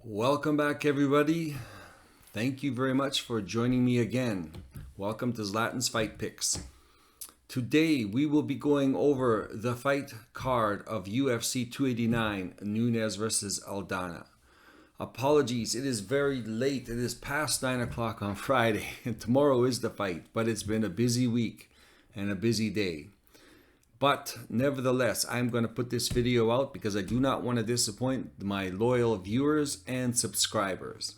Welcome back, everybody. Thank you very much for joining me again. Welcome to Zlatan's Fight Picks. Today we will be going over the fight card of UFC 289, Nunes versus Aldana. Apologies, it is very late. It is past 9 o'clock on Friday, and tomorrow is the fight, but it's been a busy week and a busy day. But nevertheless, I'm going to put this video out because I do not want to disappoint my loyal viewers and subscribers.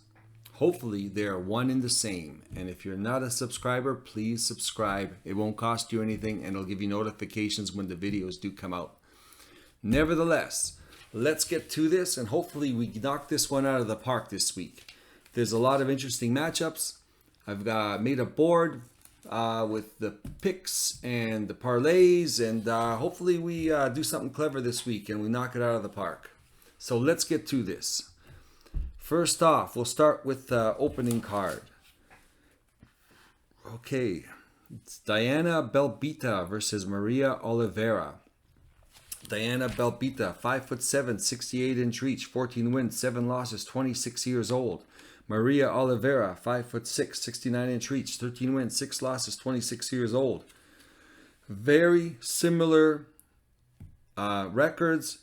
Hopefully they're one and the same. And if you're not a subscriber, please subscribe. It won't cost you anything and it'll give you notifications when the videos do come out. Nevertheless, let's get to this and hopefully we knock this one out of the park this week. There's a lot of interesting matchups. I've made a board with the picks and the parlays, and hopefully we do something clever this week and we knock it out of the park. So let's get to this. First off, we'll start with the opening card. Okay, it's Diana Belita versus Maria Oliveira. Diana Belita, 5'7", 68-inch reach, 14 wins, 7 losses, 26 years old. Maria Oliveira, 5'6", 69-inch reach, 13 wins, 6 losses, 26 years old. Very similar records,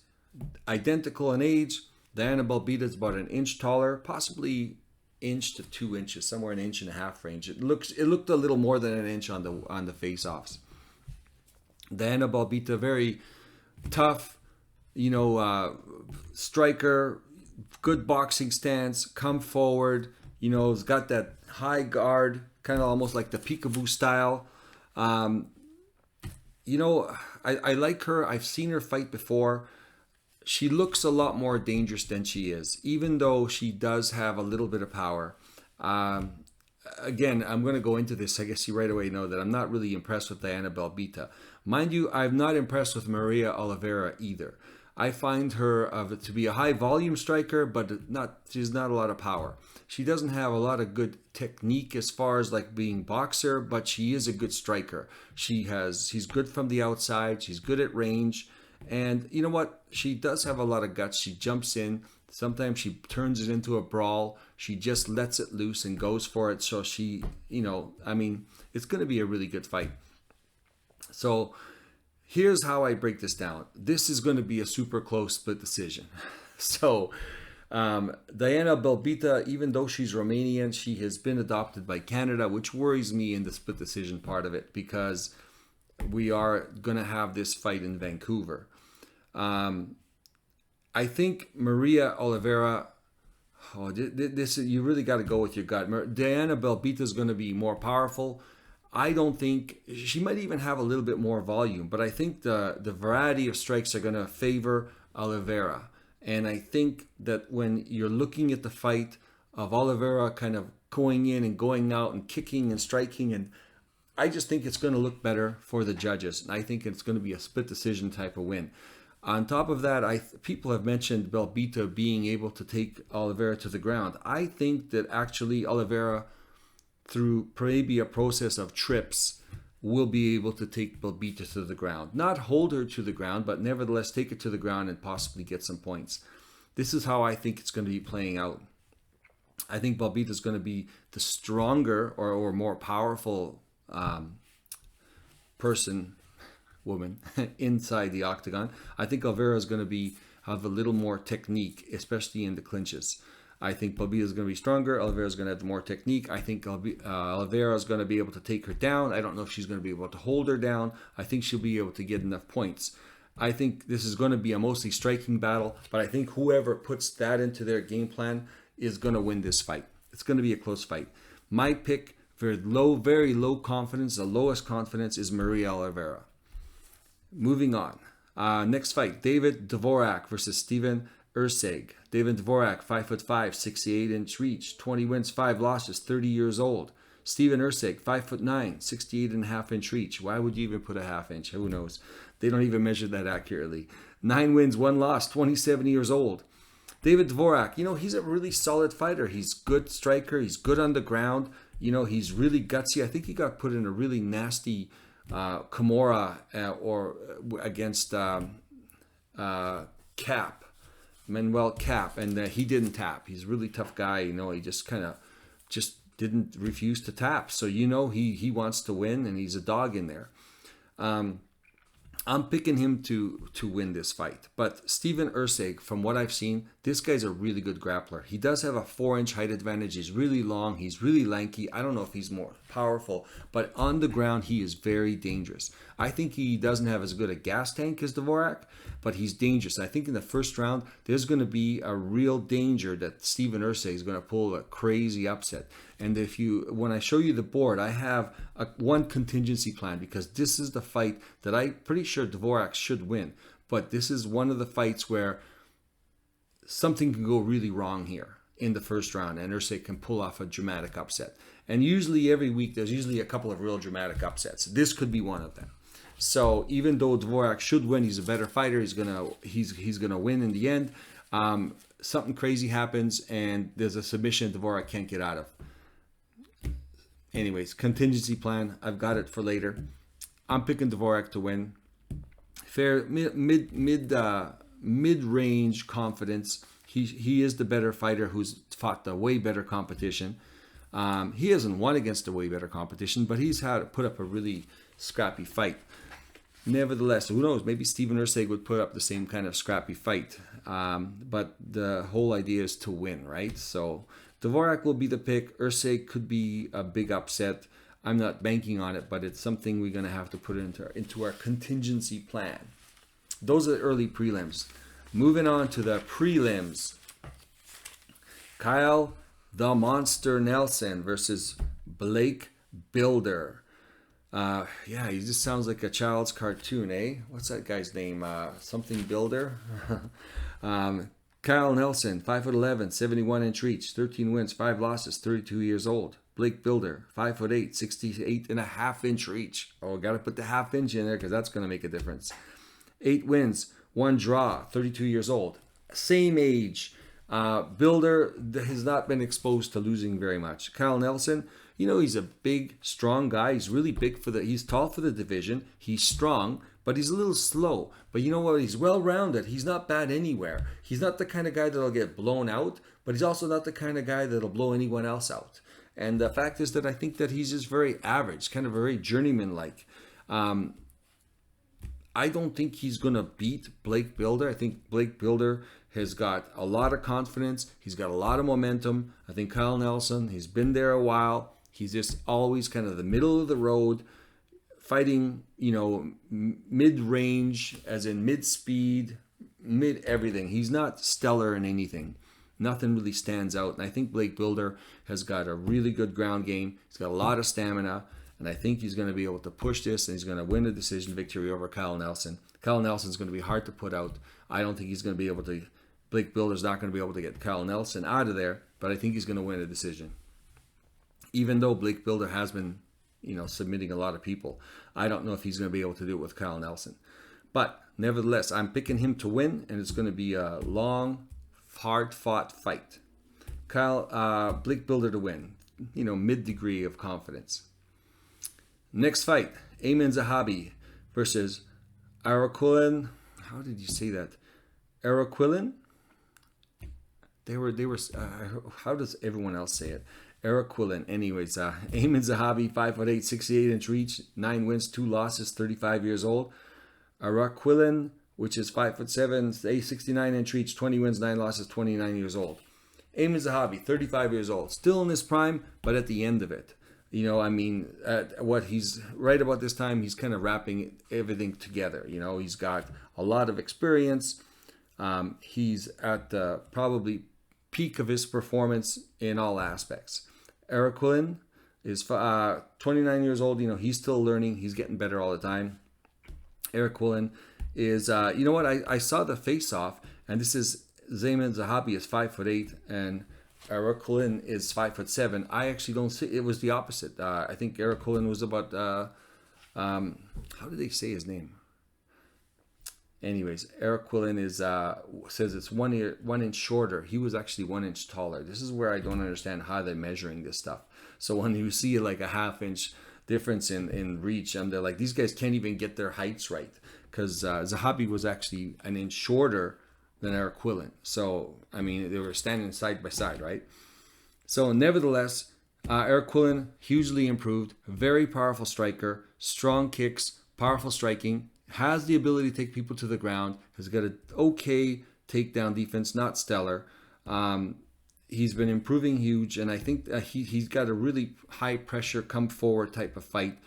identical in age. Diana Belita is about an inch taller, possibly inch to 2 inches, somewhere an inch and a half range. It looked a little more than an inch on the face-offs. Diana Belita, very tough, striker. Good boxing stance, come forward, it's got that high guard, kind of almost like the peekaboo style. I like her. I've seen her fight before. She looks a lot more dangerous than she is, even though she does have a little bit of power. Again, I'm going to go into this. I guess you right away know that I'm not really impressed with Diana Belita. Mind you, I'm not impressed with Maria Oliveira either. I find her to be a high volume striker, but she's not a lot of power. She doesn't have a lot of good technique as far as like being boxer, but she is a good striker. She's good from the outside. She's good at range. And you know what? She does have a lot of guts. She jumps in. Sometimes she turns it into a brawl. She just lets it loose and goes for it. So it's going to be a really good fight. So here's how I break this down. This is going to be a super close split decision. So Diana Belita, even though she's Romanian, she has been adopted by Canada, which worries me in the split decision part of it because we are going to have this fight in Vancouver. I think Maria Oliveira, you really got to go with your gut. Diana Belita is going to be more powerful. I don't think she might even have a little bit more volume, but I think the variety of strikes are going to favor Oliveira. And I think that when you're looking at the fight of Oliveira kind of going in and going out and kicking and striking, and I just think it's going to look better for the judges. And I think it's going to be a split decision type of win. On top of that, people have mentioned Belita being able to take Oliveira to the ground. I think that actually Oliveira, through maybe a process of trips, will be able to take Belita to the ground. Not hold her to the ground, but nevertheless take it to the ground and possibly get some points. This is how I think it's going to be playing out. I think Belita is going to be the stronger or more powerful woman inside the octagon. I think Oliveira is going to have a little more technique, especially in the clinches. I think Belita is going to be stronger. Oliveira is going to have more technique. I think Oliveira is going to be able to take her down. I don't know if she's going to be able to hold her down. I think she'll be able to get enough points. I think this is going to be a mostly striking battle, but I think whoever puts that into their game plan is going to win this fight. It's going to be a close fight. My pick, very low confidence, the lowest confidence, is Maria Oliveira. Moving on. Next fight, David Dvorak versus Steven Erceg. David Dvorak, 5'5", 68-inch reach, 20 wins, 5 losses, 30 years old. Steven Erceg, 5'9", 68.5-inch reach. Why would you even put a half inch? Who knows? They don't even measure that accurately. 9 wins, 1 loss, 27 years old. David Dvorak, he's a really solid fighter. He's good striker. He's good on the ground. He's really gutsy. I think he got put in a really nasty Kimura against Cap Manuel Cap, and he didn't tap. He's a really tough guy. You know, he just kind of just didn't refuse to tap. So, you know, he wants to win, and he's a dog in there. I'm picking him to win this fight. But Steven Erceg, from what I've seen, this guy's a really good grappler. He does have a 4-inch height advantage. He's really long. He's really lanky. I don't know if he's more powerful, but on the ground, he is very dangerous. I think he doesn't have as good a gas tank as Dvorak, but he's dangerous. I think in the first round, there's going to be a real danger that Steven Erceg is going to pull a crazy upset. And when I show you the board, I have one contingency plan, because this is the fight that I'm pretty sure Dvorak should win. But this is one of the fights where something can go really wrong here in the first round, and Erceg can pull off a dramatic upset. And usually every week, there's usually a couple of real dramatic upsets. This could be one of them. So even though Dvorak should win, he's a better fighter. He's gonna win in the end. Something crazy happens, and there's a submission Dvorak can't get out of. Anyways, contingency plan. I've got it for later. I'm picking Dvorak to win. Fair mid-range confidence. He is the better fighter who's fought the way better competition. He hasn't won against a way better competition, but he's had to put up a really scrappy fight. Nevertheless, who knows? Maybe Steven Erceg would put up the same kind of scrappy fight. But the whole idea is to win, right? So Dvorak will be the pick. Erceg could be a big upset. I'm not banking on it, but it's something we're going to have to put into our contingency plan. Those are the early prelims. Moving on to the prelims. Kyle the Monster Nelson versus Blake Builder. Yeah, he just sounds like a child's cartoon, eh? What's that guy's name? Something Builder? Kyle Nelson, 5'11", 71-inch reach, 13 wins, 5 losses, 32 years old. Blake Builder, 5'8", 68.5-inch reach. Oh, got to put the half-inch in there because that's going to make a difference. 8 wins, 1 draw, 32 years old. Same age. Builder has not been exposed to losing very much. Kyle Nelson, you know, he's a big, strong guy. He's really big he's tall for the division. He's strong, but he's a little slow. But you know what? He's well-rounded. He's not bad anywhere. He's not the kind of guy that'll get blown out, but he's also not the kind of guy that'll blow anyone else out. And the fact is that I think that he's just very average, kind of very journeyman-like. I don't think he's going to beat Blake Builder. I think Blake Builder has got a lot of confidence. He's got a lot of momentum. I think Kyle Nelson, he's been there a while. He's just always kind of the middle of the road, fighting, you know, mid-range, as in mid-speed, mid-everything. He's not stellar in anything. Nothing really stands out. And I think Blake Builder has got a really good ground game. He's got a lot of stamina. And I think he's going to be able to push this, and he's going to win a decision victory over Kyle Nelson. Kyle Nelson's going to be hard to put out. I don't think he's going to be able to. Blake Builder's not going to be able to get Kyle Nelson out of there, but I think he's going to win a decision. Even though Blake Builder has been, you know, submitting a lot of people, I don't know if he's going to be able to do it with Kyle Nelson. But nevertheless, I'm picking him to win, and it's going to be a long, hard-fought fight. Blake Builder to win. You know, mid-degree of confidence. Next fight, Amin Zahabi versus Araquilin. How did you say that? Araquilin? They were. How does everyone else say it? Araquilin. Anyways, Amin Zahabi, 5'8", 68-inch reach, 9 wins, 2 losses, 35 years old. Araquilin, which is 5'7", 69-inch reach, 20 wins, 9 losses, 29 years old. Amin Zahabi, 35 years old, still in his prime, but at the end of it. You know, I mean, he's right about this time, he's kind of wrapping everything together. You know, he's got a lot of experience. He's at the probably peak of his performance in all aspects. Araquilin is 29 years old. You know, he's still learning. He's getting better all the time. Araquilin is, you know what? I saw the face-off, and this is Amin Zahabi is 5'8", and Araquilin is 5'7". I actually don't see. It was the opposite. I think Araquilin was about. How did they say his name? Anyways, Araquilin is says it's 1 inch shorter. He was actually 1 inch taller. This is where I don't understand how they're measuring this stuff. So when you see like a half-inch difference in reach, and they're like, these guys can't even get their heights right, because Zahabi was actually 1 inch shorter than Eric Quillen. So, I mean, they were standing side by side, right? So, nevertheless, Eric Quillen, hugely improved, very powerful striker, strong kicks, powerful striking, has the ability to take people to the ground, has got an okay takedown defense, not stellar. He's been improving huge, and I think he's got a really high pressure, come forward type of fight.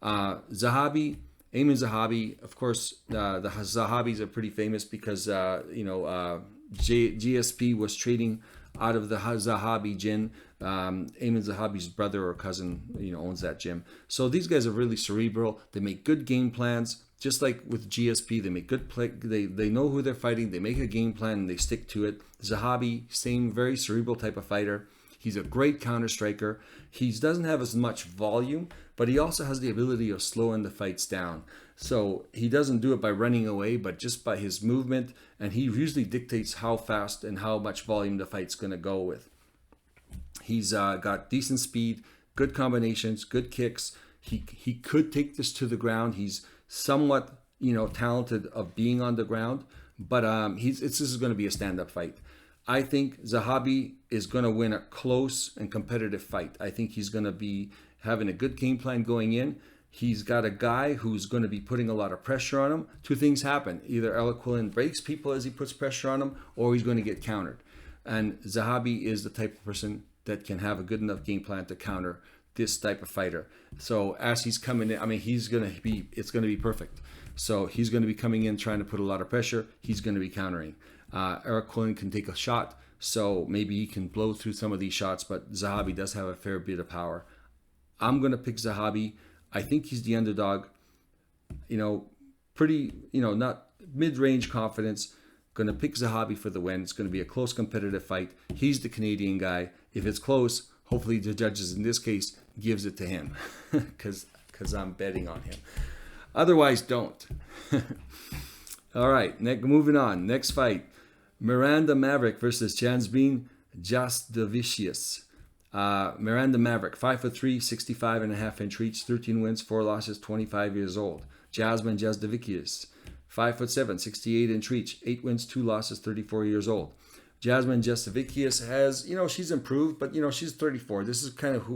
Zahabi, Ayman Zahabi, of course, the Zahabis are pretty famous because, GSP was trading out of the Zahabi gym. Ayman Zahabi's brother or cousin, owns that gym. So these guys are really cerebral. They make good game plans. Just like with GSP, they make good play. They know who they're fighting. They make a game plan and they stick to it. Zahabi, same, very cerebral type of fighter. He's a great counter striker. He doesn't have as much volume, but he also has the ability of slowing the fights down. So he doesn't do it by running away, but just by his movement. And he usually dictates how fast and how much volume the fight's going to go with. He's got decent speed, good combinations, good kicks. He could take this to the ground. He's somewhat, talented of being on the ground, but this is going to be a stand-up fight. I think Zahabi is going to win a close and competitive fight. I think he's going to be having a good game plan going in. He's got a guy who's going to be putting a lot of pressure on him. Two things happen. Either Eric Quillen breaks people as he puts pressure on him, or he's going to get countered. And Zahabi is the type of person that can have a good enough game plan to counter this type of fighter. So as he's coming in, it's going to be perfect. So he's going to be coming in trying to put a lot of pressure. He's going to be countering. Eric Quillen can take a shot, so maybe he can blow through some of these shots, but Zahabi does have a fair bit of power. I'm going to pick Zahabi. I think he's the underdog. Pretty, not mid-range confidence. Going to pick Zahabi for the win. It's going to be a close competitive fight. He's the Canadian guy. If it's close, hopefully the judges in this case gives it to him because I'm betting on him. Otherwise, don't. All right, moving on. Next fight. Miranda Maverick versus Jasmine Devikius. Miranda Maverick, 5'3", 65.5-inch reach, 13 wins, 4 losses, 25 years old. Jasmine Devikius, 5'7", 68-inch reach, 8 wins, 2 losses, 34 years old. Jasmine Devikius has, she's improved, but, she's 34. This is kind of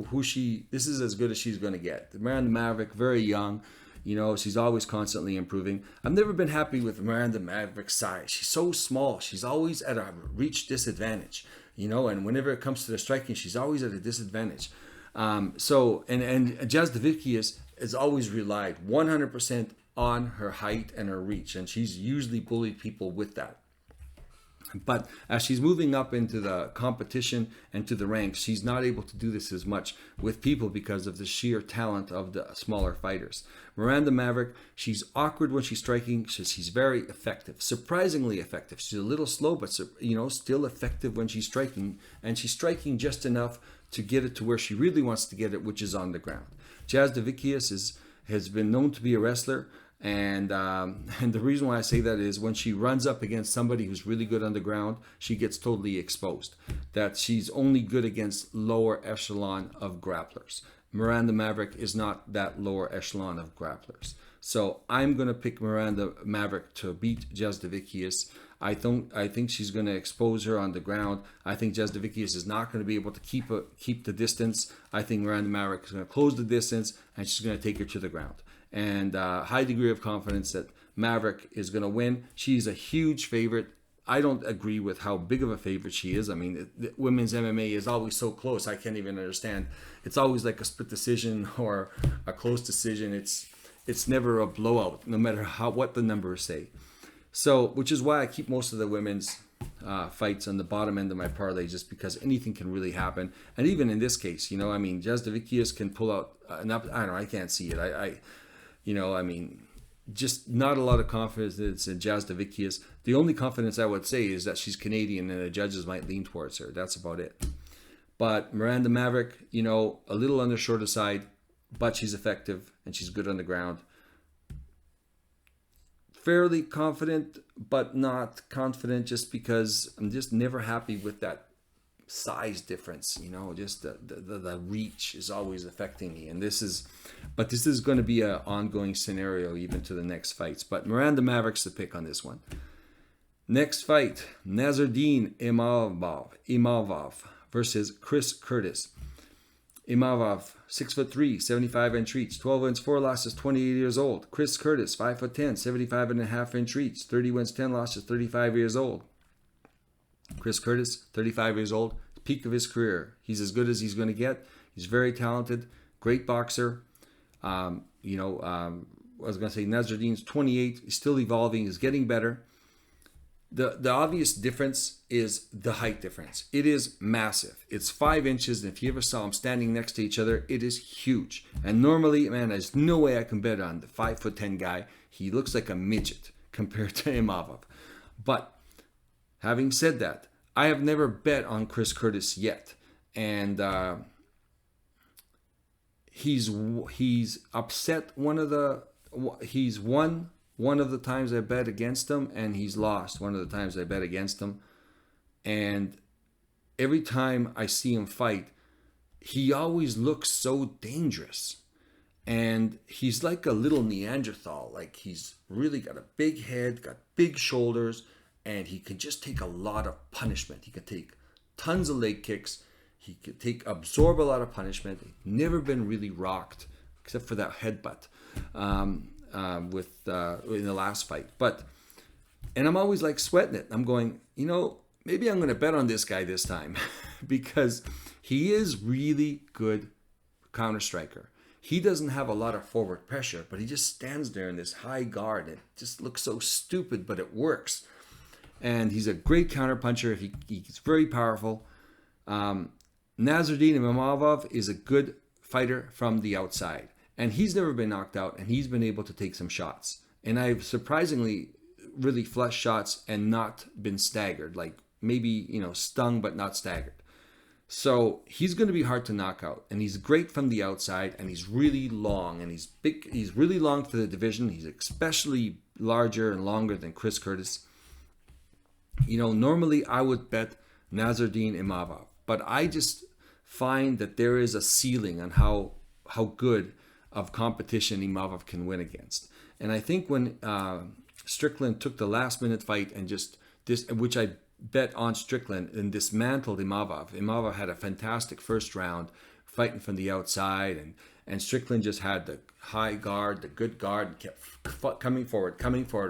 this is as good as she's going to get. Miranda Maverick, very young. She's always constantly improving. I've never been happy with Miranda Maverick's size. She's so small. She's always at a reach disadvantage, and whenever it comes to the striking, she's always at a disadvantage. And Jaz Devikius has always relied 100% on her height and her reach, and she's usually bullied people with that. But as she's moving up into the competition and to the ranks, she's not able to do this as much with people because of the sheer talent of the smaller fighters. Miranda Maverick, she's awkward when she's striking. She's very effective, surprisingly effective. She's a little slow, but still effective when she's striking. And she's striking just enough to get it to where she really wants to get it, which is on the ground. Jaz Devikius has been known to be a wrestler. And the reason why I say that is when she runs up against somebody who's really good on the ground, she gets totally exposed. That she's only good against lower echelon of grapplers. Miranda Maverick is not that lower echelon of grapplers. So I'm going to pick Miranda Maverick to beat Jaz Devikius. I think she's going to expose her on the ground. I think Jaz Devikius is not going to be able to keep the distance. I think Miranda Maverick is going to close the distance and she's going to take her to the ground. And high degree of confidence that Maverick is going to win. She's a huge favorite. I don't agree with how big of a favorite she is. Women's MMA is always so close. I can't even understand. It's always like a split decision or a close decision. It's never a blowout, no matter what the numbers say. So, which is why I keep most of the women's fights on the bottom end of my parlay, just because anything can really happen. And even in this case, Jaz Devikius can pull out I can't see it. Just not a lot of confidence in Jaz Devikius. The only confidence I would say is that she's Canadian and the judges might lean towards her. That's about it. But Miranda Maverick, a little on the shorter side, but she's effective and she's good on the ground. Fairly confident, but not confident just because I'm just never happy with that size difference. Just the reach is always affecting me. And this is going to be an ongoing scenario even to the next fights. But Miranda Maverick's the pick on this one. Next fight, Nasruddin Imavov versus Chris Curtis. Imavov, 6'3", 75-inch reach, 12 wins, 4 losses, 28 years old. Chris Curtis, 5'10", 75.5-inch reach, 30 wins, 10 losses, 35 years old. Chris Curtis, 35 years old, peak of his career. He's as good as he's going to get. He's very talented, great boxer. I was going to say Nasruddin's 28, he's still evolving, he's getting better. The obvious difference is the height difference. It is massive. It's 5 inches, and if you ever saw them standing next to each other, it is huge. And normally, man, there's no way I can bet on the 5'10" guy. He looks like a midget compared to Imavov. But having said that, I have never bet on Chris Curtis yet, and he's upset he's won one of the times I bet against him, and he's lost one of the times I bet against him. And every time I see him fight, he always looks so dangerous. And he's like a little Neanderthal. Like, he's really got a big head, got big shoulders, and he can just take a lot of punishment. He can take tons of leg kicks. He could absorb a lot of punishment. He's never been really rocked, except for that headbutt. In the last fight. And I'm always like sweating it. I'm going, maybe I'm going to bet on this guy this time because he is really good counter striker. He doesn't have a lot of forward pressure, but he just stands there in this high guard. It just looks so stupid, but it works. And he's a great counter puncher. He's very powerful. Nasruddin Imavov is a good fighter from the outside. And he's never been knocked out, and he's been able to take some shots. And I've surprisingly really flushed shots and not been staggered, like maybe, stung but not staggered. So he's going to be hard to knock out, and he's great from the outside, and he's really long, and he's big. He's really long for the division. He's especially larger and longer than Chris Curtis. Normally I would bet Nasruddin Imavov, but I just find that there is a ceiling on how good of competition Imavov can win against. And I think when Strickland took the last minute fight and which I bet on Strickland, and dismantled Imavov had a fantastic first round fighting from the outside, and Strickland just had the high guard, the good guard, and kept coming forward,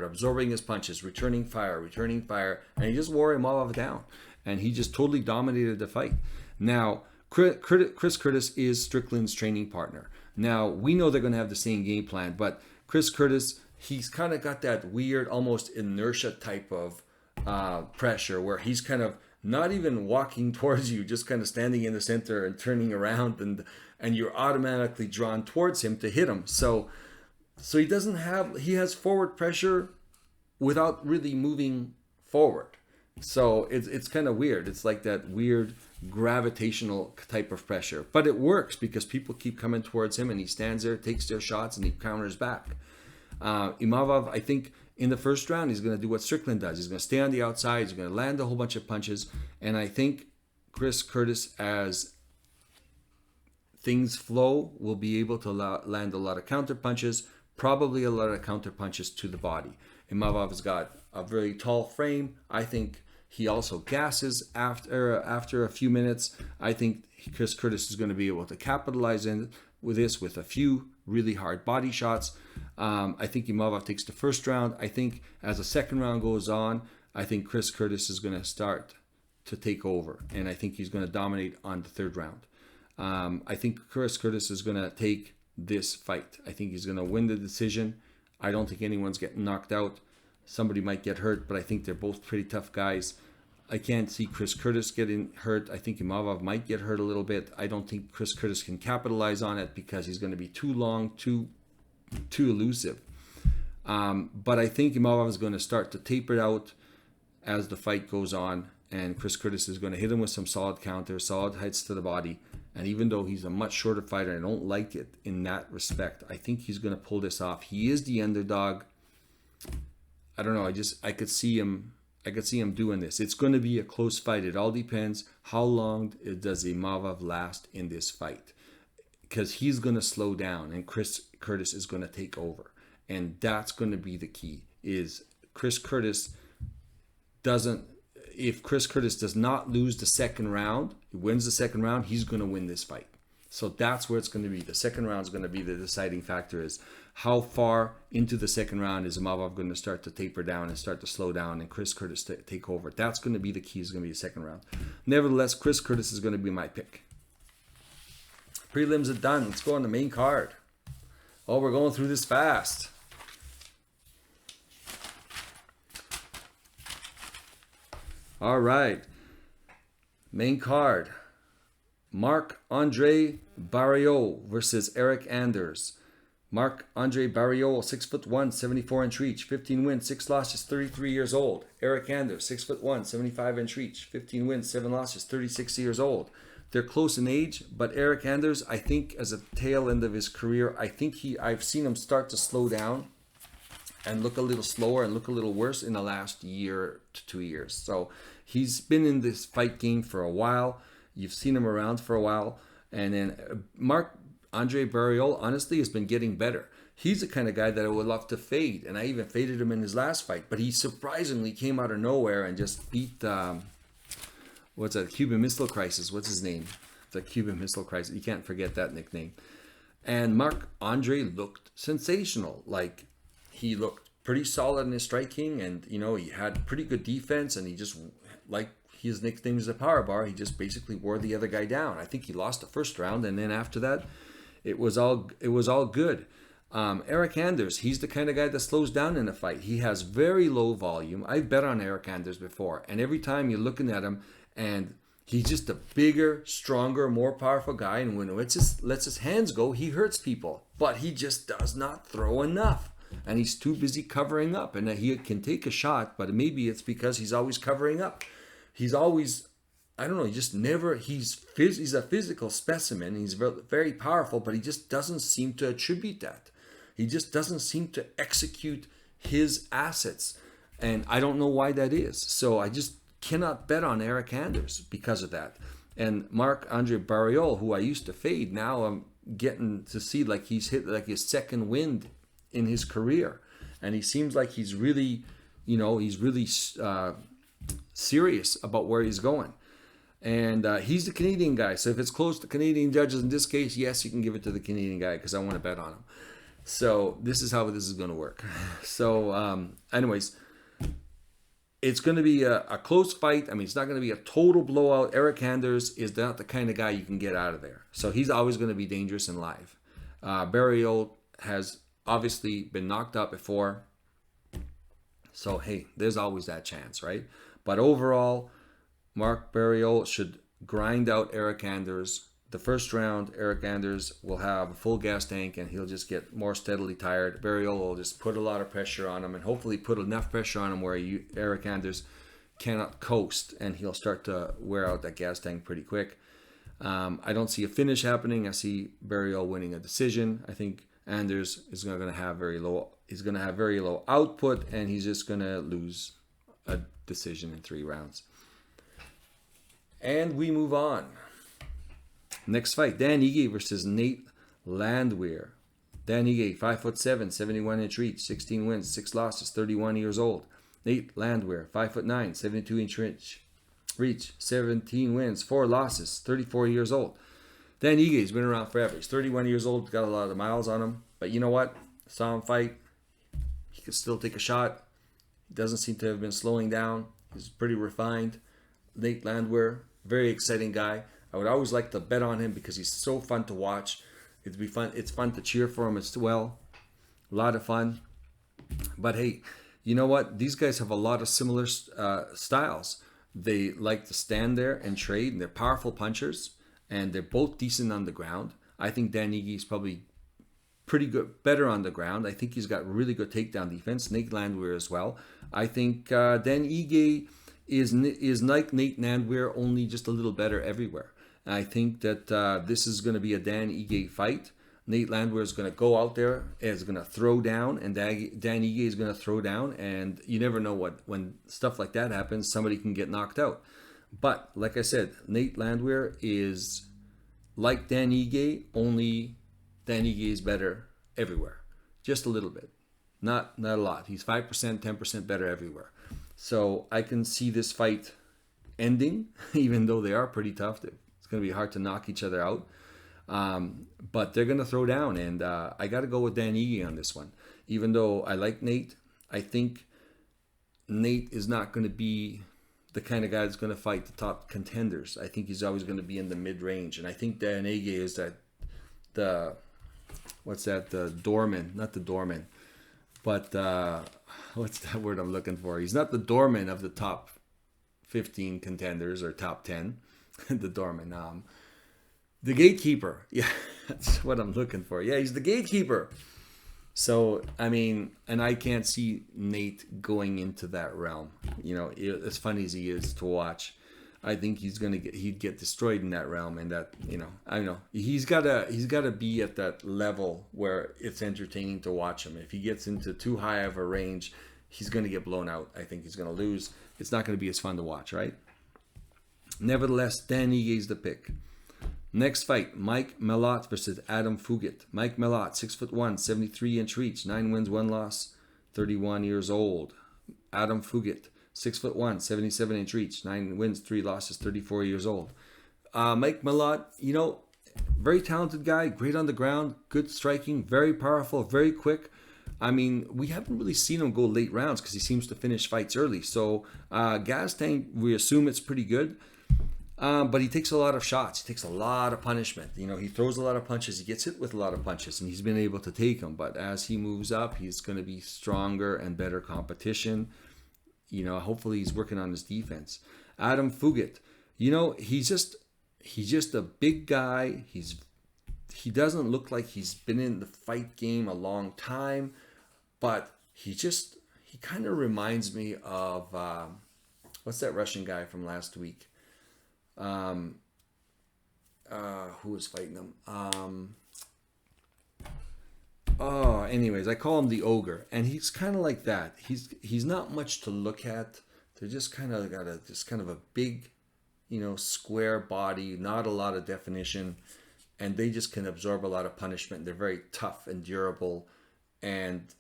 absorbing his punches, returning fire, and he just wore Imavov down, and he just totally dominated the fight. Now, Chris Curtis is Strickland's training partner. Now, we know they're going to have the same game plan, but Chris Curtis, he's kind of got that weird, almost inertia type of pressure where he's kind of not even walking towards you, just kind of standing in the center and turning around, and you're automatically drawn towards him to hit him. So he has forward pressure without really moving forward. So it's kind of weird. It's like that weird gravitational type of pressure, but it works because people keep coming towards him, and he stands there, takes their shots, and he counters back. Imavov, I think in the first round, he's going to do what Strickland does. He's going to stay on the outside. He's going to land a whole bunch of punches, and I think Chris Curtis, as things flow, will be able to land a lot of counter punches, probably a lot of counter punches to the body. Imavov has got a very tall frame. I think he also gasses after a few minutes. I think Chris Curtis is going to be able to capitalize with a few really hard body shots. I think Imavov takes the first round. I think as the second round goes on, I think Chris Curtis is going to start to take over, and I think he's going to dominate on the third round. I think Chris Curtis is going to take this fight. I think he's going to win the decision. I don't think anyone's getting knocked out. Somebody might get hurt, but I think they're both pretty tough guys. I can't see Chris Curtis getting hurt. I think Imavov might get hurt a little bit. I don't think Chris Curtis can capitalize on it because he's going to be too long, too elusive. But I think Imavov is going to start to taper out as the fight goes on, and Chris Curtis is going to hit him with some solid counters, solid hits to the body. And even though he's a much shorter fighter, I don't like it in that respect. I think he's going to pull this off. He is the underdog. I don't know. I could see him doing this. It's going to be a close fight. It all depends how long does Imavov last in this fight, because he's going to slow down and Chris Curtis is going to take over, and that's going to be the key. Is Chris Curtis doesn't, if Chris Curtis does not lose the second round, he wins the second round, he's going to win this fight. So that's where it's going to be. The second round is going to be the deciding factor, is how far into the second round is Maverick going to start to taper down and start to slow down and Chris Curtis take over. That's going to be the key, is going to be the second round. Nevertheless, Chris Curtis is going to be my pick. Prelims are done. Let's go on the main card. Oh, we're going through this fast. All right. Main card. Marc-Andre Barrio versus Eric Anders. Marc-Andre Barrio, 6'1", 74-inch reach, 15 wins, 6 losses, 33 years old. Eric Anders, 6'1", 75-inch reach, 15 wins, 7 losses, 36 years old. They're close in age, but Eric Anders, I think as a tail end of his career, I've seen him start to slow down and look a little slower and look a little worse in the last year to 2 years. So he's been in this fight game for a while. You've seen him around for a while. And then Marc-Andre Barrio, honestly, has been getting better. He's the kind of guy that I would love to fade. And I even faded him in his last fight. But he surprisingly came out of nowhere and just beat, Cuban Missile Crisis. What's his name? The Cuban Missile Crisis. You can't forget that nickname. And Marc-Andre looked sensational. Like, he looked pretty solid in his striking. And, he had pretty good defense. And he just, like, his nickname is a power bar. He just basically wore the other guy down. I think he lost the first round, and then after that, it was all good. Eric Anders, he's the kind of guy that slows down in a fight. He has very low volume. I've bet on Eric Anders before, and every time you're looking at him, and he's just a bigger, stronger, more powerful guy. And when he lets his hands go, he hurts people, but he just does not throw enough. And he's too busy covering up. And he can take a shot, but maybe it's because he's always covering up. He's always, I don't know, he's a physical specimen. He's very powerful, but he just doesn't seem to attribute that. He just doesn't seem to execute his assets. And I don't know why that is. So I just cannot bet on Eric Anders because of that. And Marc-Andre Barrio, who I used to fade, now I'm getting to see like he's hit like his second wind in his career. And he seems like he's really, serious about where he's going. And he's the Canadian guy. So if it's close to Canadian judges in this case, yes, you can give it to the Canadian guy because I want to bet on him. So this is how this is going to work. So anyways, it's going to be a close fight. I mean, it's not going to be a total blowout. Eric Anders is not the kind of guy you can get out of there. So he's always going to be dangerous and live. Barrio has obviously been knocked out before. So, hey, there's always that chance, right? But overall, Marc Barrio should grind out Eric Anders. The first round, Eric Anders will have a full gas tank and he'll just get more steadily tired. Barrio will just put a lot of pressure on him and hopefully put enough pressure on him where Eric Anders cannot coast and he'll start to wear out that gas tank pretty quick. I don't see a finish happening. I see Barrio winning a decision. I think Anders is going to have very low. He's going to have very low output and he's just going to lose a decision in 3 rounds. And we move on. Next fight, Dan Ige versus Nate Landwehr. Dan Ige, 5'7", 71-inch reach, 16 wins, 6 losses, 31 years old. Nate Landwehr, 5'9", 72-inch reach, 17 wins, 4 losses, 34 years old. Dan Ige's been around forever. He's 31 years old, got a lot of miles on him. But you know what? Saw him fight. He could still take a shot. He doesn't seem to have been slowing down. He's pretty refined. Nate Landwehr, very exciting guy. I would always like to bet on him because he's so fun to watch. It'd be fun. It's fun to cheer for him as well. A lot of fun. But hey, you know what? These guys have a lot of similar styles. They like to stand there and trade, and they're powerful punchers, and they're both decent on the ground. I think Dan Ige is probably pretty good, better on the ground. I think he's got really good takedown defense. Nate Landwehr as well. I think Dan Ige is like Nate Landwehr, only just a little better everywhere. And I think that this is going to be a Dan Ige fight. Nate Landwehr is going to go out there, is going to throw down, and Dan Ige is going to throw down. And you never know when stuff like that happens, somebody can get knocked out. But like I said, Nate Landwehr is like Dan Ige, only Dan Ige is better everywhere. Just a little bit. Not a lot. He's 5%, 10% better everywhere. So I can see this fight ending, even though they are pretty tough. It's going to be hard to knock each other out. But they're going to throw down, and I got to go with Dan Ige on this one. Even though I like Nate, I think Nate is not going to be the kind of guy that's going to fight the top contenders. I think he's always going to be in the mid-range, and I think Dan Ige is the doorman, not the doorman, but what's that word I'm looking for? He's not the doorman of the top 15 contenders or top 10. The doorman, the gatekeeper. Yeah, that's what I'm looking for. Yeah, he's the gatekeeper. So, I mean, and I can't see Nate going into that realm. You know, as funny as he is to watch, I think he'd get destroyed in that realm. And that, you know, I don't know. He's gotta be at that level where it's entertaining to watch him. If he gets into too high of a range, he's gonna get blown out. I think he's gonna lose. It's not gonna be as fun to watch, right? Nevertheless, Dan Ige's the pick. Next fight, Mike Malott versus Adam Fugit. Mike Malott, 6'1", 73-inch reach, 9 wins, 1 loss, 31 years old. Adam Fugit, 6'1", 77-inch reach, 9 wins, 3 losses, 34 years old. Mike Malott, you know, very talented guy, great on the ground, good striking, very powerful, very quick. I mean, we haven't really seen him go late rounds because he seems to finish fights early. So gas tank, we assume it's pretty good. But he takes a lot of shots. He takes a lot of punishment. You know, he throws a lot of punches. He gets hit with a lot of punches, and he's been able to take them. But as he moves up, he's going to be stronger and better competition. You know, hopefully he's working on his defense. Adam Fugit, you know, he's just a big guy. He doesn't look like he's been in the fight game a long time, but he kind of reminds me of what's that Russian guy from last week? Who was fighting him? Anyways, I call him the ogre, and he's kind of like that. He's not much to look at. They're just kind of got a big, you know, square body, not a lot of definition, and they just can absorb a lot of punishment. They're very tough and durable, and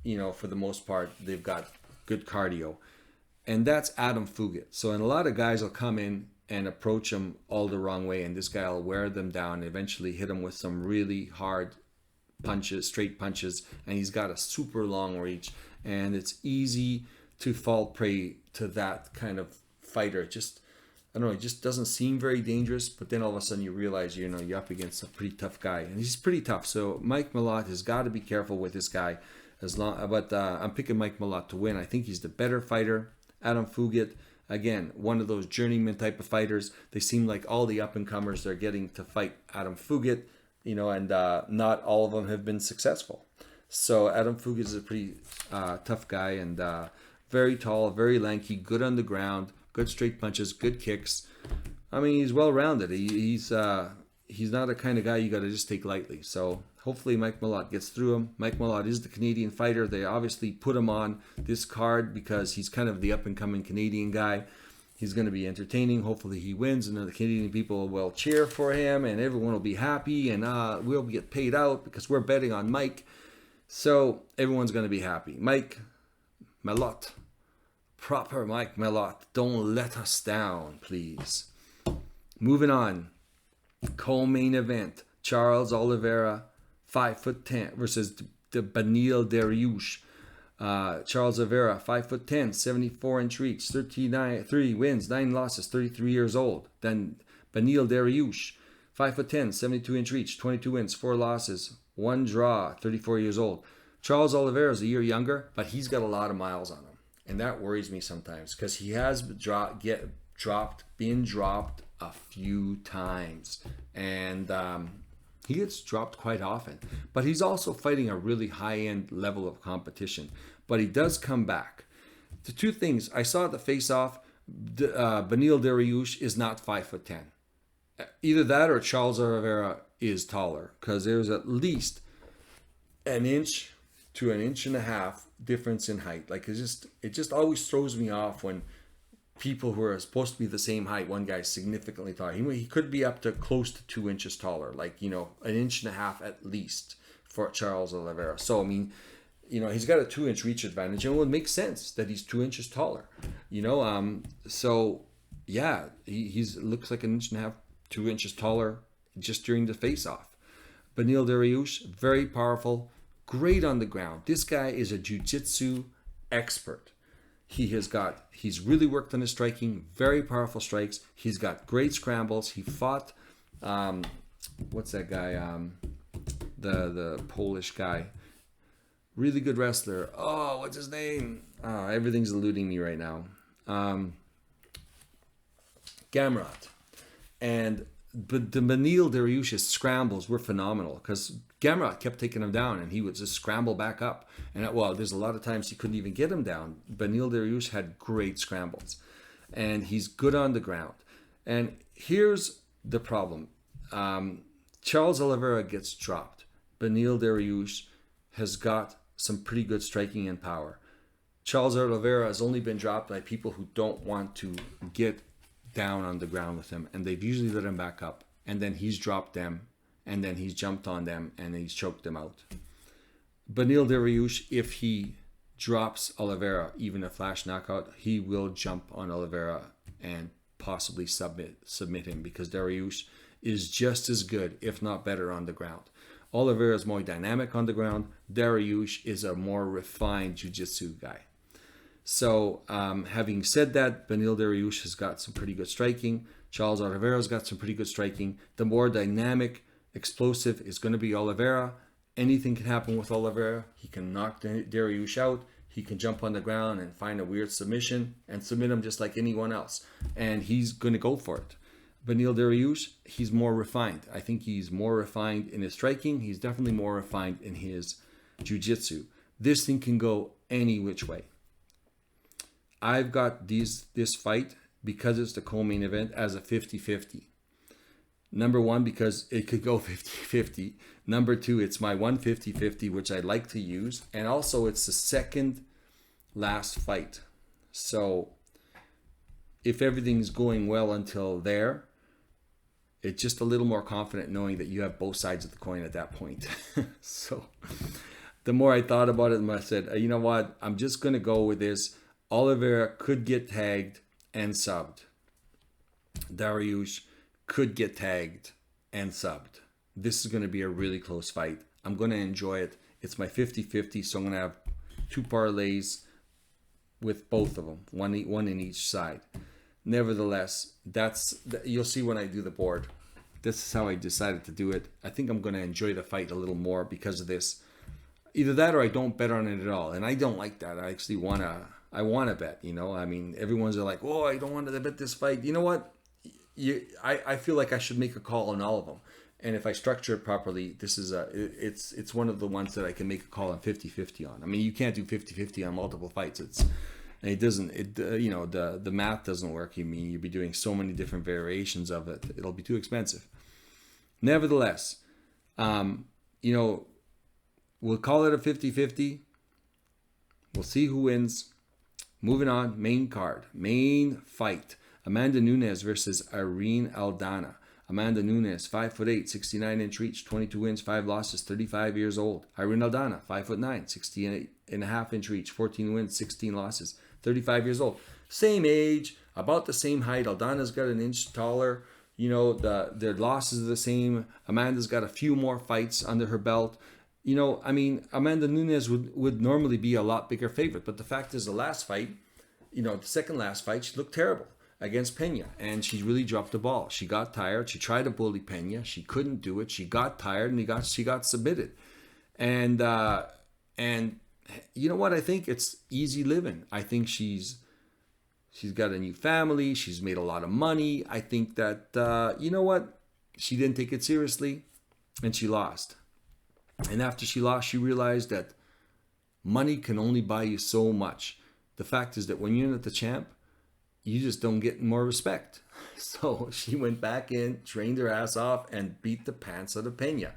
you know, for the most part, they've got good cardio, and that's Adam Fugit. So, and a lot of guys will come in and approach him all the wrong way, and this guy will wear them down and eventually hit him with some really hard punches, straight punches, and he's got a super long reach, and it's easy to fall prey to that kind of fighter. I don't know, it just doesn't seem very dangerous, but then all of a sudden you realize, you know, you're up against a pretty tough guy, and he's pretty tough. So Mike Malott has got to be careful with this guy. But I'm picking Mike Malott to win. I think he's the better fighter. Adam Fugit, again, one of those journeyman type of fighters. They seem like all the up-and-comers they're getting to fight Adam Fugit, you know, and not all of them have been successful. So Adam Fugit is a pretty tough guy, and very tall, very lanky, good on the ground, good straight punches, good kicks. I mean, he's well-rounded. He's not a kind of guy you got to just take lightly. So hopefully Mike Malott gets through him. Mike Malott is the Canadian fighter. They obviously put him on this card because he's kind of the up-and-coming Canadian guy. He's going to be entertaining. Hopefully he wins, and the Canadian people will cheer for him, and everyone will be happy, and we'll get paid out because we're betting on Mike. So everyone's going to be happy. Mike Malott. Proper Mike Malott. Don't let us down, please. Moving on. Co-main event. Charles Oliveira, 5'10", versus Beneil Dariush. Charles Oliveira, 5'10", 74-inch reach, 3 wins, 9 losses, 33 years old. Then Beneil Dariush, 5'10", 72-inch reach, 22 wins, 4 losses, 1 draw, 34 years old. Charles Oliveira is a year younger, but he's got a lot of miles on him, and that worries me sometimes because he has been dropped a few times, and he gets dropped quite often. But he's also fighting a really high-end level of competition. But he does come back. The two things, I saw at the face-off, Beneil Dariush is not 5'10". Either that or Charles Oliveira is taller, because there's at least an inch to an inch and a half difference in height. Like it just always throws me off when people who are supposed to be the same height, one guy's significantly taller. He could be up to close to 2 inches taller, like, you know, an inch and a half at least for Charles Oliveira. So, I mean, he's got a 2-inch reach advantage, and it would make sense that he's 2 inches taller. So yeah, he's looks like an inch and a half, 2 inches taller just during the face-off. Beneil Dariush, very powerful, great on the ground. This guy is a jiu-jitsu expert. He's really worked on his striking, very powerful strikes. He's got great scrambles. He fought, what's that guy? The Polish guy, really good wrestler. Oh, what's his name? Everything's eluding me right now. Gamrot. But the Beneil Dariush's scrambles were phenomenal because Gamrot kept taking him down and he would just scramble back up. And there's a lot of times he couldn't even get him down. Beneil Dariush had great scrambles and he's good on the ground. And here's the problem. Charles Oliveira gets dropped. Beneil Dariush has got some pretty good striking and power. Charles Oliveira has only been dropped by people who don't want to get down on the ground with him, and they've usually let him back up, and then he's dropped them, and then he's jumped on them, and he's choked them out. Beneil Dariush, if he drops Oliveira, even a flash knockout, he will jump on Oliveira and possibly submit him, because Dariush is just as good, if not better, on the ground. Oliveira is more dynamic on the ground. Dariush is a more refined jiu-jitsu guy. So having said that, Beneil Dariush has got some pretty good striking. Charles Oliveira's got some pretty good striking. The more dynamic, explosive is going to be Oliveira. Anything can happen with Oliveira. He can knock Dariush out. He can jump on the ground and find a weird submission and submit him just like anyone else. And he's going to go for it. Beneil Dariush, he's more refined. I think he's more refined in his striking. He's definitely more refined in his jiu-jitsu. This thing can go any which way. I've got this fight, because it's the co-main event, as a 50-50. Number one, because it could go 50-50. Number two, it's my 150-50, which I like to use. And also, it's the second last fight. So, if everything's going well until there, it's just a little more confident knowing that you have both sides of the coin at that point. So, the more I thought about it, the more I said, you know what, I'm just going to go with this. Oliveira could get tagged and subbed. Dariush could get tagged and subbed. This is going to be a really close fight. I'm going to enjoy it. It's my 50-50, so I'm going to have 2 parlays with both of them, one in each side. Nevertheless, you'll see when I do the board. This is how I decided to do it. I think I'm going to enjoy the fight a little more because of this. Either that or I don't bet on it at all. And I don't like that. I actually want to bet, I mean, everyone's like, oh, I don't want to bet this fight. You know what? I feel like I should make a call on all of them. And if I structure it properly, it's one of the ones that I can make a call on 50-50 on. I mean, you can't do 50-50 on multiple fights. The math doesn't work. You'd be doing so many different variations of it. It'll be too expensive. Nevertheless, we'll call it a 50-50. We'll see who wins. Moving on, main card, main fight. Amanda Nunes versus Irene Aldana. Amanda Nunes, 5'8", 69-inch reach, 22 wins, 5 losses, 35 years old. Irene Aldana, 5'9", 68.5-inch reach, 14 wins, 16 losses, 35 years old. Same age, about the same height. Aldana's got an inch taller. Their losses are the same. Amanda's got a few more fights under her belt. Amanda Nunes would normally be a lot bigger favorite. But the fact is, the last fight, the second last fight, she looked terrible against Pena. And she really dropped the ball. She got tired. She tried to bully Pena. She couldn't do it. She got tired and she got submitted. And you know what? I think it's easy living. I think she's got a new family. She's made a lot of money. I think that, she didn't take it seriously and she lost. And after she lost, she realized that money can only buy you so much. The fact is that when you're not the champ, you just don't get more respect. So she went back in, trained her ass off, and beat the pants out of Pena.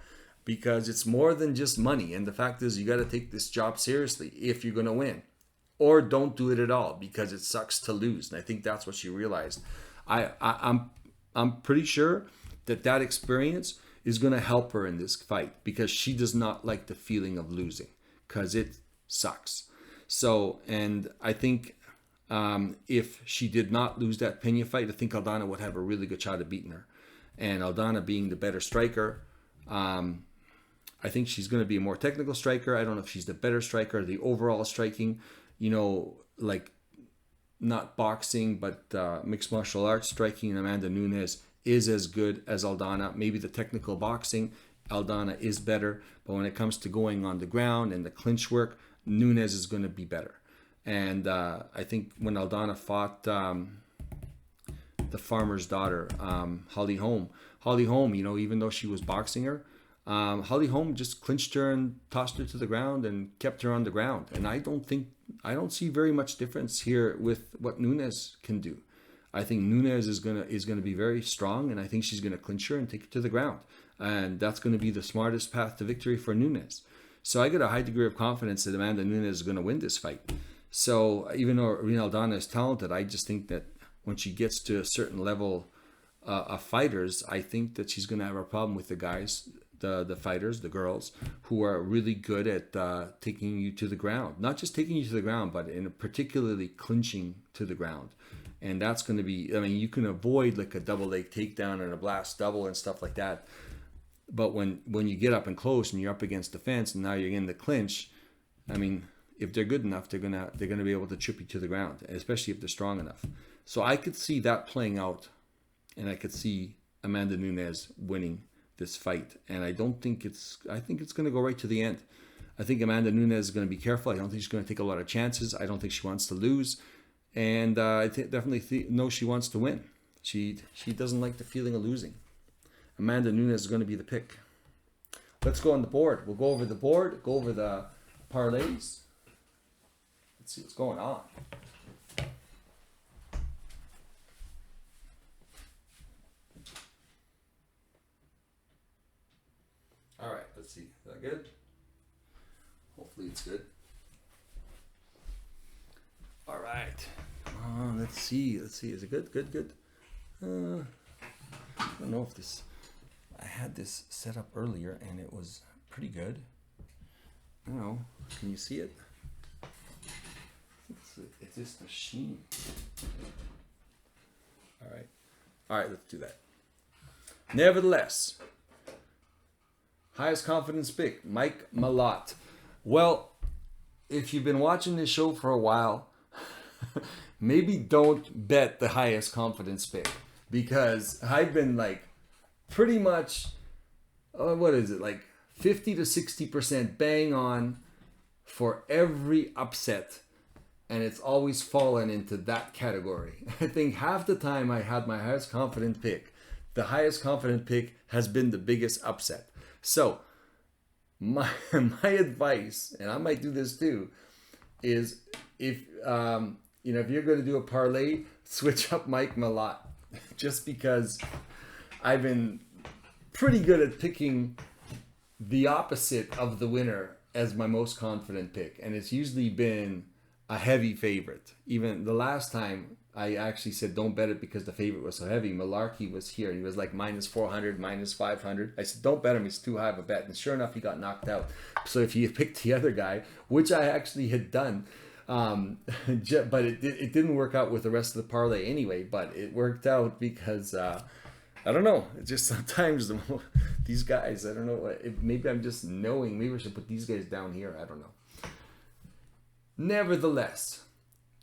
Because it's more than just money. And the fact is, you got to take this job seriously if you're going to win. Or don't do it at all because it sucks to lose. And I think that's what she realized. I'm pretty sure that experience is going to help her in this fight because she does not like the feeling of losing because it sucks. So, and I think if she did not lose that Pena fight, I think Aldana would have a really good shot at beating her. And Aldana being the better striker, I think she's going to be a more technical striker. I don't know if she's the better striker. The overall striking, like not boxing, but mixed martial arts striking, Amanda Nunes is as good as Aldana. Maybe the technical boxing, Aldana is better. But when it comes to going on the ground and the clinch work, Nunes is going to be better. And I think when Aldana fought the farmer's daughter, Holly Holm, even though she was boxing her, Holly Holm just clinched her and tossed her to the ground and kept her on the ground. And I don't see very much difference here with what Nunes can do. I think Nunes is gonna be very strong, and I think she's gonna clinch her and take her to the ground. And that's gonna be the smartest path to victory for Nunes. So I get a high degree of confidence that Amanda Nunes is gonna win this fight. So even though Irene Aldana is talented, I just think that when she gets to a certain level of fighters, I think that she's gonna have a problem with the guys, the fighters, the girls, who are really good at taking you to the ground. Not just taking you to the ground, but in particularly clinching to the ground. And that's going to be, you can avoid like a double leg takedown and a blast double and stuff like that. But when you get up and close and you're up against the fence and now you're in the clinch, if they're good enough, they're gonna be able to chip you to the ground, especially if they're strong enough. So I could see that playing out, and I could see Amanda Nunes winning this fight. And I think it's going to go right to the end. I think Amanda Nunes is going to be careful. I don't think she's going to take a lot of chances. I don't think she wants to lose. And I definitely know she wants to win. She doesn't like the feeling of losing. Amanda Nunes is going to be the pick. Let's go on the board. We'll go over the board, go over the parlays. Let's see what's going on. All right, let's see. Is that good? Hopefully it's good. All right. Let's see. Is it good? Good. I don't know if this... I had this set up earlier and it was pretty good. I don't know. Can you see it? It's just a sheen. All right, let's do that. Nevertheless, highest confidence pick, Mike Malott. Well, if you've been watching this show for a while, maybe don't bet the highest confidence pick, because I've been like pretty much, what is it, like 50 to 60% bang on for every upset, and it's always fallen into that category. I think half the time I had my highest confident pick, the highest confident pick has been the biggest upset. So my advice, and I might do this too, is if you're going to do a parlay, switch up Mike Malott, just because I've been pretty good at picking the opposite of the winner as my most confident pick, and it's usually been a heavy favorite. Even the last time I actually said don't bet it because the favorite was so heavy. Malarkey was here. He was like minus 400, minus 500. I said don't bet him. It's too high of a bet. And sure enough, he got knocked out. So if you picked the other guy, which I actually had done, but it didn't work out with the rest of the parlay anyway. But it worked out because I don't know. It's just sometimes these guys, I don't know. Maybe I'm just knowing. Maybe I should put these guys down here. I don't know. Nevertheless,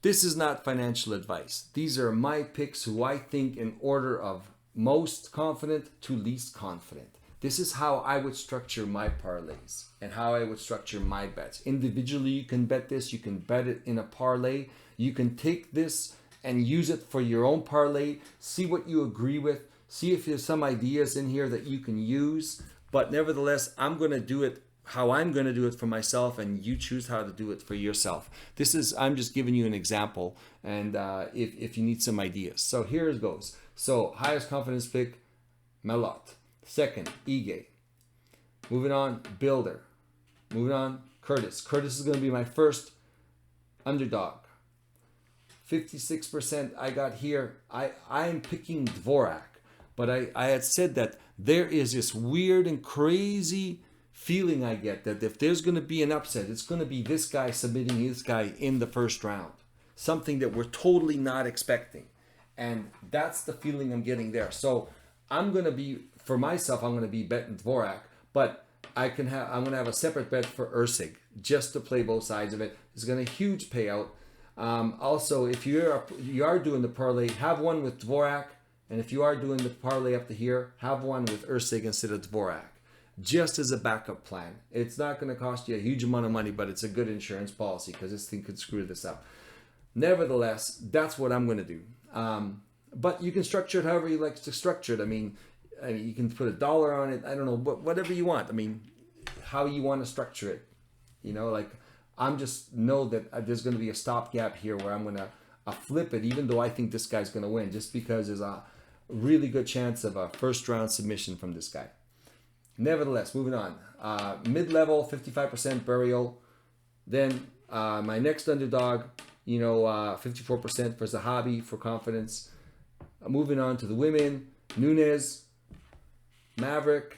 this is not financial advice. These are my picks who I think in order of most confident to least confident. This is how I would structure my parlays and how I would structure my bets. Individually, you can bet this. You can bet it in a parlay. You can take this and use it for your own parlay. See what you agree with. See if there's some ideas in here that you can use. But nevertheless, I'm going to do it how I'm going to do it for myself, and you choose how to do it for yourself. I'm just giving you an example, and if you need some ideas. So here it goes. So highest confidence pick, Malott. Second, Ige. Moving on, Builder. Moving on, Curtis. Curtis is going to be my first underdog. 56% I got here. I'm picking Dvorak, but I had said that there is this weird and crazy feeling I get that if there's going to be an upset, it's going to be this guy submitting this guy in the first round. Something that we're totally not expecting. And that's the feeling I'm getting there. So I'm going to be, for myself, I'm going to be betting Dvorak, but I'm going to have a separate bet for Usyk just to play both sides of it. It's going to huge payout. Also, if you are doing the parlay, have one with Dvorak. And if you are doing the parlay up to here, have one with Usyk instead of Dvorak. Just as a backup plan. It's not going to cost you a huge amount of money, but it's a good insurance policy because this thing could screw this up. Nevertheless, that's what I'm going to do. But you can structure it however you like to structure it. I mean, you can put $1 on it. I don't know, whatever you want. I mean, how you want to structure it. You know, like I'm just know that there's going to be a stopgap here where I'm going to flip it, even though I think this guy's going to win, just because there's a really good chance of a first round submission from this guy. Nevertheless, moving on. Mid-level, 55% Barrio. Then my next underdog, 54% for Zahabi for confidence. Moving on to the women, Nunes, Maverick,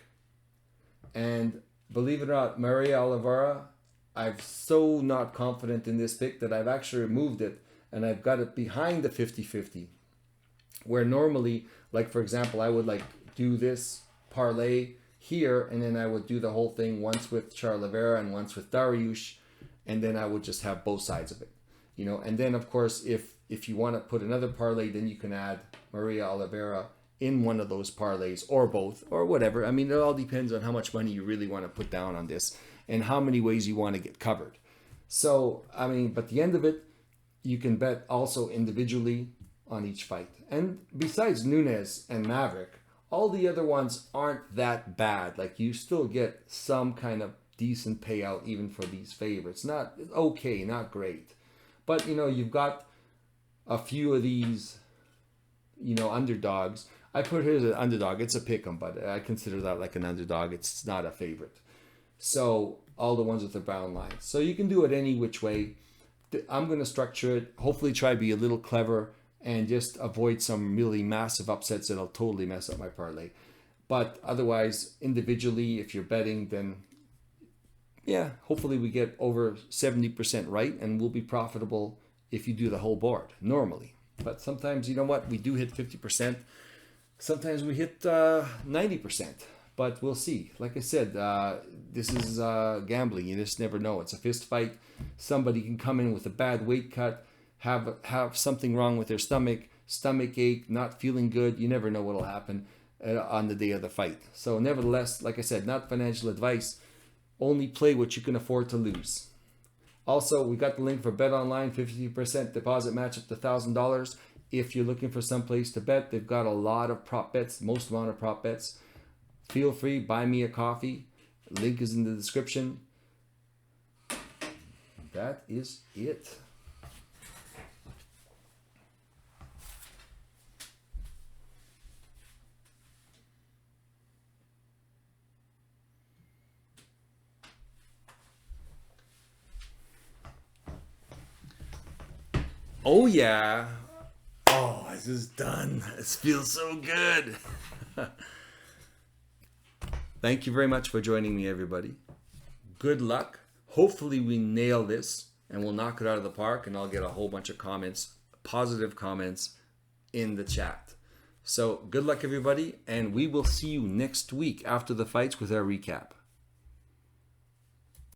and believe it or not, Maria Oliveira. I'm so not confident in this pick that I've actually removed it and I've got it behind the 50-50. Where normally, like for example, I would like do this parlay here and then I would do the whole thing once with Oliveira and once with Dariush, and then I would just have both sides of it. And then of course if you want to put another parlay, then you can add Maria Oliveira in one of those parlays or both or whatever. I mean, it all depends on how much money you really want to put down on this and how many ways you want to get covered. So, I mean, but the end of it, you can bet also individually on each fight. And besides Nunes and Maverick, all the other ones aren't that bad. Like you still get some kind of decent payout even for these favorites. Not okay, not great. But, you've got a few of these, underdogs. I put here as an underdog. It's a pick 'em, but I consider that like an underdog. It's not a favorite. So all the ones with the brown lines. So you can do it any which way. I'm going to structure it. Hopefully try to be a little clever and just avoid some really massive upsets that'll totally mess up my parlay. But otherwise, individually, if you're betting, then yeah, hopefully we get over 70% right and we'll be profitable if you do the whole board normally. But sometimes, you know what, we do hit 50%. Sometimes we hit 90%, but we'll see. Like I said, this is gambling. You just never know. It's a fist fight. Somebody can come in with a bad weight cut, have something wrong with their stomach ache, not feeling good. You never know what'll happen on the day of the fight. So nevertheless, like I said, not financial advice. Only play what you can afford to lose. Also, we got the link for Bet Online, 50% deposit match up to $1,000. If you're looking for some place to bet, they've got a lot of prop bets, most amount of prop bets. Feel free, buy me a coffee. Link is in the description. That is it. Oh yeah. Oh, this is done. This feels so good. Thank you very much for joining me, everybody. Good luck. Hopefully we nail this and we'll knock it out of the park and I'll get a whole bunch of comments, positive comments in the chat. So good luck, everybody, and we will see you next week after the fights with our recap.